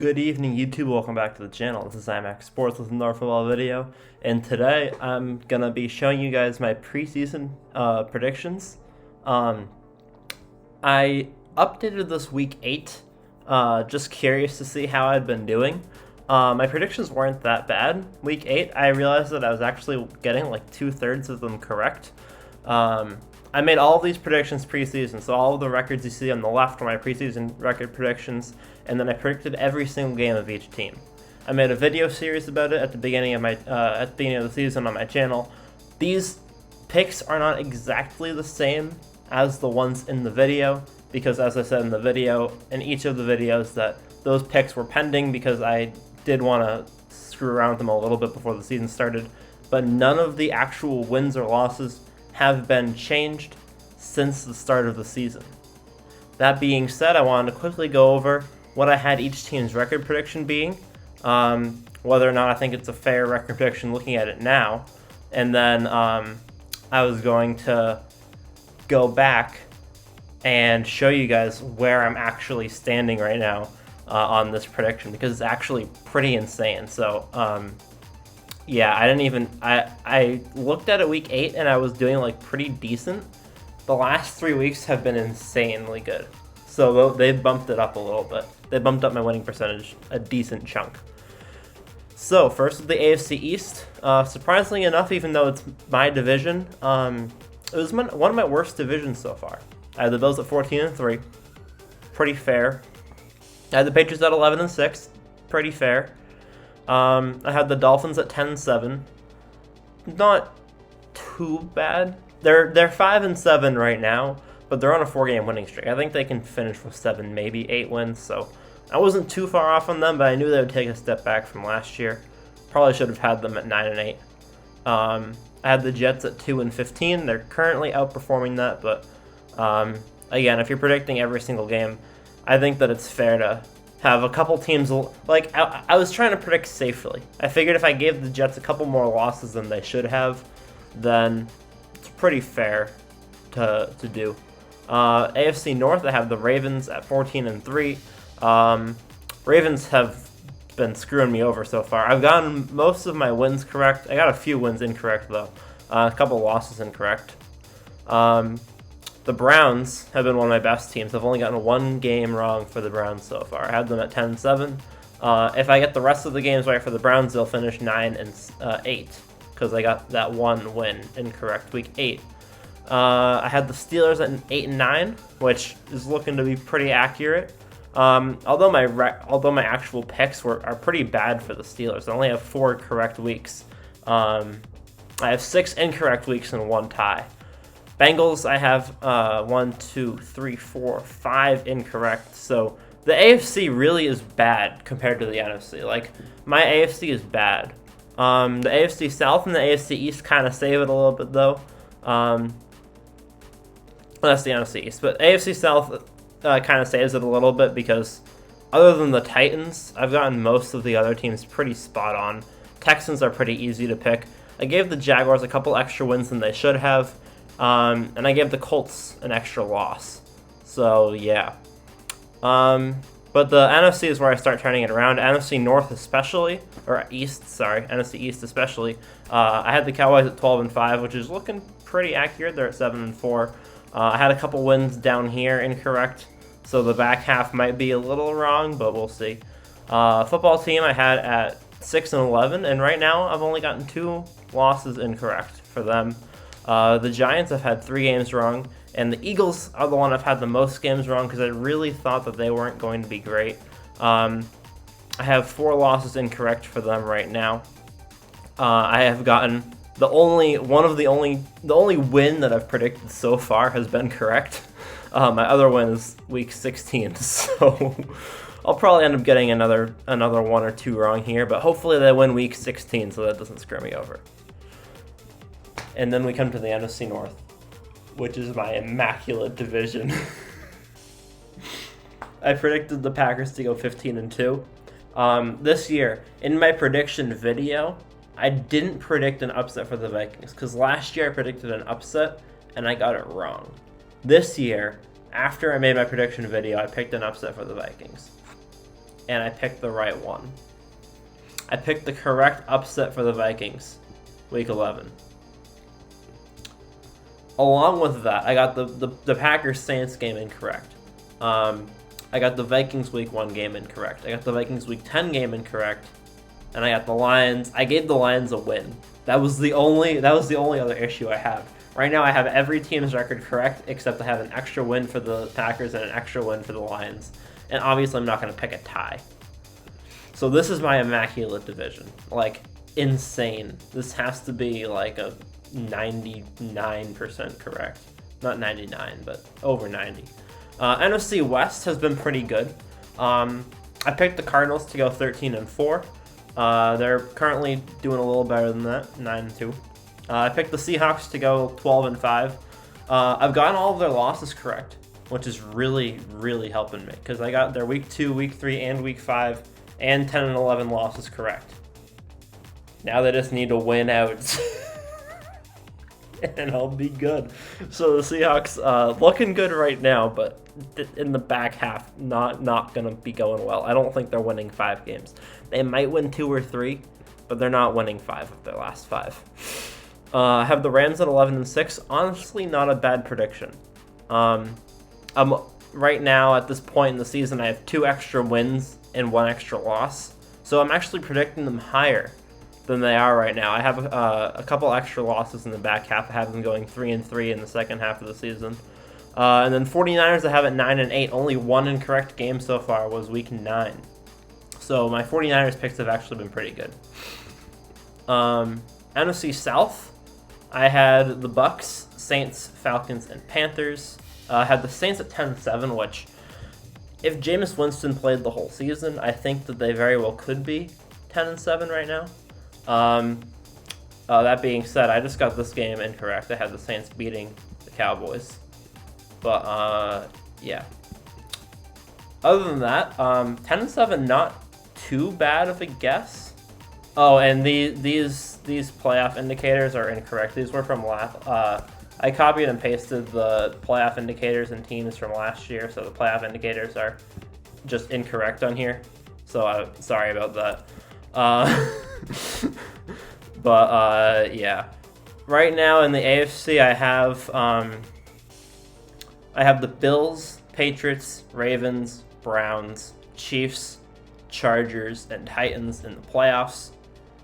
Good evening, YouTube. Welcome back to the channel. This is Afc Sports with another football video, and today I'm gonna be showing you guys my preseason predictions. I updated this week 8, just curious to see how I'd been doing. My predictions weren't that bad. Week 8, I realized that I was actually getting like 2/3 of them correct. I made all of these predictions preseason, so all of the records you see on the left are my preseason record predictions, and then I predicted every single game of each team. I made a video series about it at the beginning of the season on my channel. These picks are not exactly the same as the ones in the video, because as I said in the video, in each of the videos, that those picks were pending because I did want to screw around with them a little bit before the season started, but none of the actual wins or losses have been changed since the start of the season. That being said, I wanted to quickly go over what I had each team's record prediction being, whether or not I think it's a fair record prediction looking at it now, and then I was going to go back and show you guys where I'm actually standing right now on this prediction, because it's actually pretty insane. So yeah, I looked at it week 8 and I was doing like pretty decent. The last 3 weeks have been insanely good. So they bumped it up a little bit. They bumped up my winning percentage a decent chunk. So first is the AFC East. Surprisingly enough, even though it's my division, it was one of my worst divisions so far. I had the Bills at 14-3, pretty fair. I had the Patriots at 11-6, pretty fair. I had the Dolphins at 10-7, not too bad. They're 5-7 right now, but they're on a 4-game winning streak. I think they can finish with 7, maybe 8 wins. So I wasn't too far off on them, but I knew they would take a step back from last year. Probably should have had them at 9-8. I had the Jets at 2-15. They're currently outperforming that, but again, if you're predicting every single game, I think that it's fair to have a couple teams, like, I was trying to predict safely. I figured if I gave the Jets a couple more losses than they should have, then it's pretty fair to do. AFC North, I have the Ravens at 14-3. Ravens have been screwing me over so far. I've gotten most of my wins correct. I got a few wins incorrect, though. A couple losses incorrect. The Browns have been one of my best teams. I've only gotten one game wrong for the Browns so far. I had them at 10-7. If I get the rest of the games right for the Browns, they'll finish 9-8, because I got that one win incorrect week 8. I had the Steelers at 8-9, which is looking to be pretty accurate. Although my actual picks are pretty bad for the Steelers. I only have 4 correct weeks. I have 6 incorrect weeks and 1 tie. Bengals, I have 5 incorrect. So the AFC really is bad compared to the NFC. Like, my AFC is bad. The AFC South and the AFC East kind of save it a little bit, though. That's the NFC East, but AFC South kind of saves it a little bit, because other than the Titans, I've gotten most of the other teams pretty spot on. Texans are pretty easy to pick. I gave the Jaguars a couple extra wins than they should have. And I gave the Colts an extra loss. So, yeah. But the NFC is where I start turning it around. NFC North especially, or East, sorry, NFC East especially. I had the Cowboys at 12-5, which is looking pretty accurate. They're at 7-4. I had a couple wins down here incorrect, so the back half might be a little wrong, but we'll see. Football team I had at 6-11, and right now I've only gotten 2 losses incorrect for them. The Giants, I've had 3 games wrong, and the Eagles are the one I've had the most games wrong, because I really thought that they weren't going to be great. I have 4 losses incorrect for them right now. I have gotten the only win that I've predicted so far has been correct. My other win is week 16, so I'll probably end up getting another 1 or 2 wrong here, but hopefully they win week 16 so that doesn't screw me over. And then we come to the NFC North, which is my immaculate division. I predicted the Packers to go 15-2. This year, in my prediction video, I didn't predict an upset for the Vikings, because last year I predicted an upset and I got it wrong. This year, after I made my prediction video, I picked an upset for the Vikings. and I picked the right one. I picked the correct upset for the Vikings, week 11. Along with that, I got the Packers-Saints game incorrect. I got the Vikings week 1 game incorrect. I got the Vikings week 10 game incorrect. And I got the Lions. I gave the Lions a win. That was the only other issue I have. Right now I have every team's record correct, except I have an extra win for the Packers and an extra win for the Lions. And obviously I'm not going to pick a tie. So this is my immaculate division. Like, insane. This has to be like a 99% correct. Not 99, but over 90. NFC West has been pretty good. I picked the Cardinals to go 13-4. They're currently doing a little better than that, 9-2. I picked the Seahawks to go 12-5. I've gotten all of their losses correct, which is really, really helping me, because I got their week 2, week 3, and week 5, and 10-11 losses correct. Now they just need to win out, and I'll be good. So the Seahawks looking good right now, but in the back half, not gonna be going well. I don't think they're winning 5 games. They might win 2 or 3, but they're not winning 5 of their last 5. I have the Rams at 11-6. Honestly, not a bad prediction. I'm right now at this point in the season, I have 2 extra wins and 1 extra loss, so I'm actually predicting them higher than they are right now. I have a couple extra losses in the back half. I have them going 3-3 in the second half of the season. And then 49ers I have at 9-8. Only 1 incorrect game so far was week 9. So my 49ers picks have actually been pretty good. NFC South, I had the Bucks, Saints, Falcons, and Panthers. I had the Saints at 10-7, which, if Jameis Winston played the whole season, I think that they very well could be 10-7 right now. That being said, I just got this game incorrect. I had the Saints beating the Cowboys. But, yeah. Other than that, 10-7, not too bad of a guess. Oh, and these playoff indicators are incorrect. These were from I copied and pasted the playoff indicators and teams from last year, so the playoff indicators are just incorrect on here. So sorry about that. But yeah. Right now in the AFC, I have the Bills, Patriots, Ravens, Browns, Chiefs, Chargers, and Titans in the playoffs.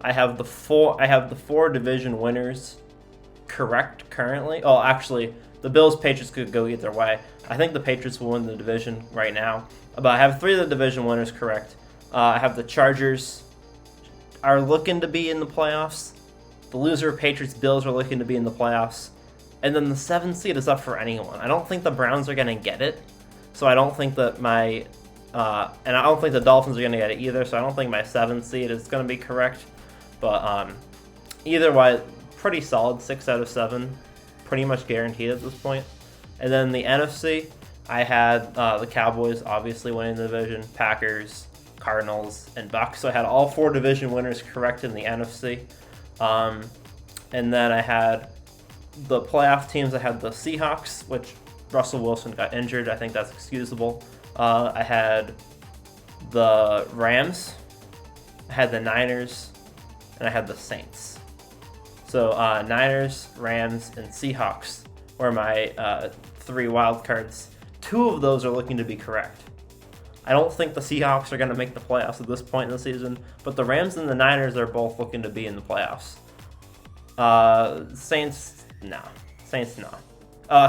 I have the 4 division winners correct currently. Oh, actually, the Bills, Patriots could go either way. I think the Patriots will win the division right now. But I have 3 of the division winners correct. I have the Chargers are looking to be in the playoffs. The loser, Patriots, Bills, are looking to be in the playoffs. And then the 7th seed is up for anyone. I don't think the Browns are going to get it. So I don't think that and I don't think the Dolphins are going to get it either. So I don't think my 7th seed is going to be correct. But either way, pretty solid, 6 out of 7. Pretty much guaranteed at this point. And then the NFC, I had the Cowboys obviously winning the division, Packers, Cardinals, and Bucks. So I had all 4 division winners correct in the NFC. And then I had the playoff teams. I had the Seahawks, which Russell Wilson got injured. I think that's excusable. I had the Rams, I had the Niners, and I had the Saints. So Niners, Rams, and Seahawks were my 3 wild cards. 2 of those are looking to be correct. I don't think the Seahawks are going to make the playoffs at this point in the season, but the Rams and the Niners are both looking to be in the playoffs. Saints, no. Saints, no.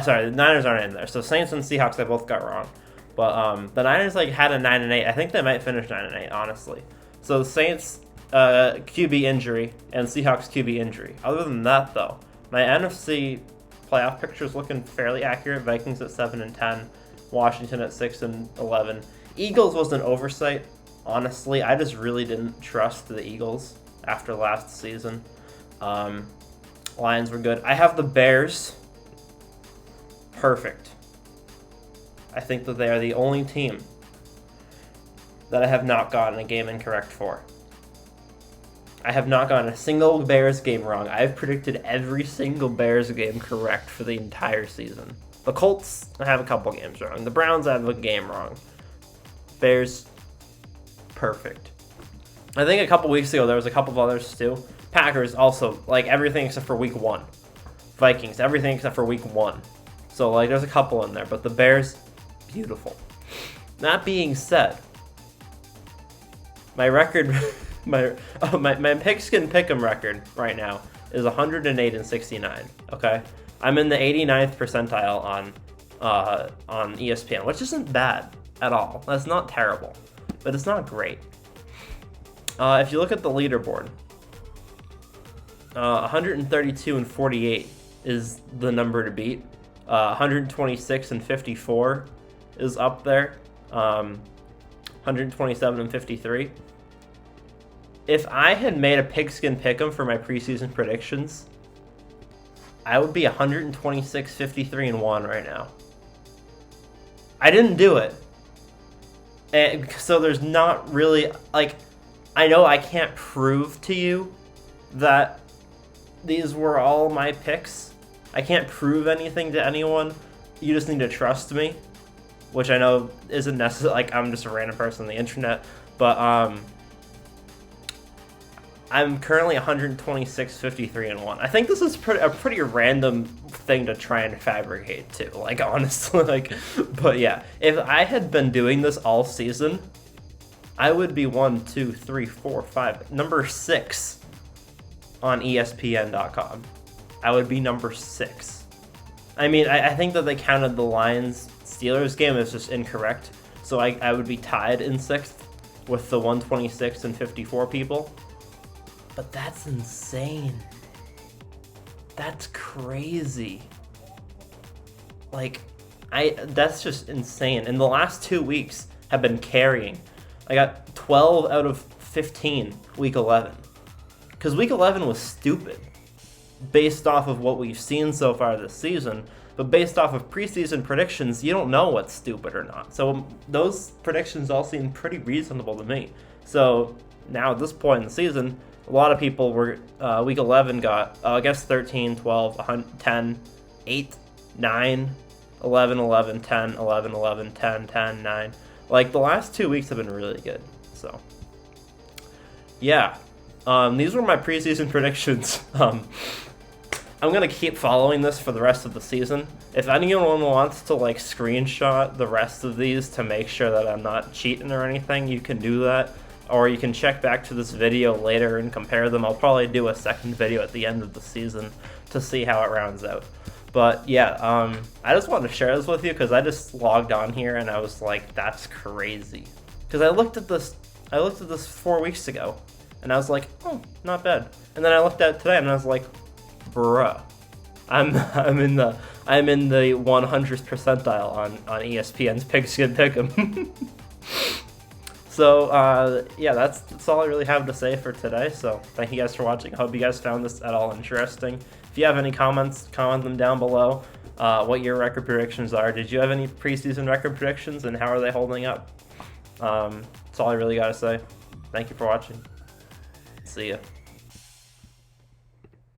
Sorry, the Niners aren't in there. So Saints and Seahawks I both got wrong. But the Niners had a 9-8. I think they might finish 9-8, honestly. So the Saints QB injury and Seahawks QB injury. Other than that, though, my NFC playoff picture is looking fairly accurate. Vikings at 7-10, Washington at 6-11. Eagles was an oversight. Honestly, I just really didn't trust the Eagles after last season. Lions were good. I have the Bears. Perfect. I think that they are the only team that I have not gotten a game incorrect for. I have not gotten a single Bears game wrong. I've predicted every single Bears game correct for the entire season. The Colts, I have a couple games wrong. The Browns, I have a game wrong. Bears, perfect. I think a couple weeks ago there was a couple of others too. Packers also, like, everything except for week 1. Vikings, everything except for week 1. So, like, there's a couple in there, but the Bears, beautiful. That being said, my record, my pigskin pick'em record right now is 108-69. Okay, I'm in the 89th percentile on ESPN, which isn't bad at all. That's not terrible, but it's not great. If you look at the leaderboard, 132-48 is the number to beat. 126-54 is up there. 127-53. If I had made a pigskin pick'em for my preseason predictions, I would be 126-53-1 right now. I didn't do it, and so there's not really, like, I know I can't prove to you that these were all my picks. I can't prove anything to anyone. You just need to trust me, which I know isn't necessary. Like, I'm just a random person on the internet, but I'm currently 126-53-1. I think this is a pretty random thing to try and fabricate too. Like, honestly, like, but yeah, if I had been doing this all season, I would be 1, 2, 3, 4, 5, number 6 on ESPN.com. I would be number 6. I mean, I think that they counted the Lions-Steelers game as just incorrect, so I would be tied in 6th with the 126-54 people. But that's insane. That's crazy. Like, that's just insane. And the last 2 weeks have been carrying. I got 12 out of 15 week 11. Because week 11 was stupid based off of what we've seen so far this season. But based off of preseason predictions, you don't know what's stupid or not. So those predictions all seem pretty reasonable to me. So now at this point in the season, a lot of people were, week 11 got, I guess 13, 12, 10, 8, 9, 11, 11, 10, 11, 11, 10, 10, 9. Like, the last 2 weeks have been really good. So, yeah. These were my preseason predictions. I'm going to keep following this for the rest of the season. If anyone wants to, like, screenshot the rest of these to make sure that I'm not cheating or anything, you can do that. Or you can check back to this video later and compare them. I'll probably do a second video at the end of the season to see how it rounds out. But yeah, I just wanted to share this with you because I just logged on here and I was like, that's crazy. Because I looked at this 4 weeks ago and I was like, oh, not bad. And then I looked at it today and I was like, bruh, I'm in the 100th percentile on ESPN's Pigskin Pick'em. So, yeah, that's all I really have to say for today. So, thank you guys for watching. I hope you guys found this at all interesting. If you have any comments, comment them down below. What your record predictions are. Did you have any preseason record predictions, and how are they holding up? That's all I really got to say. Thank you for watching. See ya.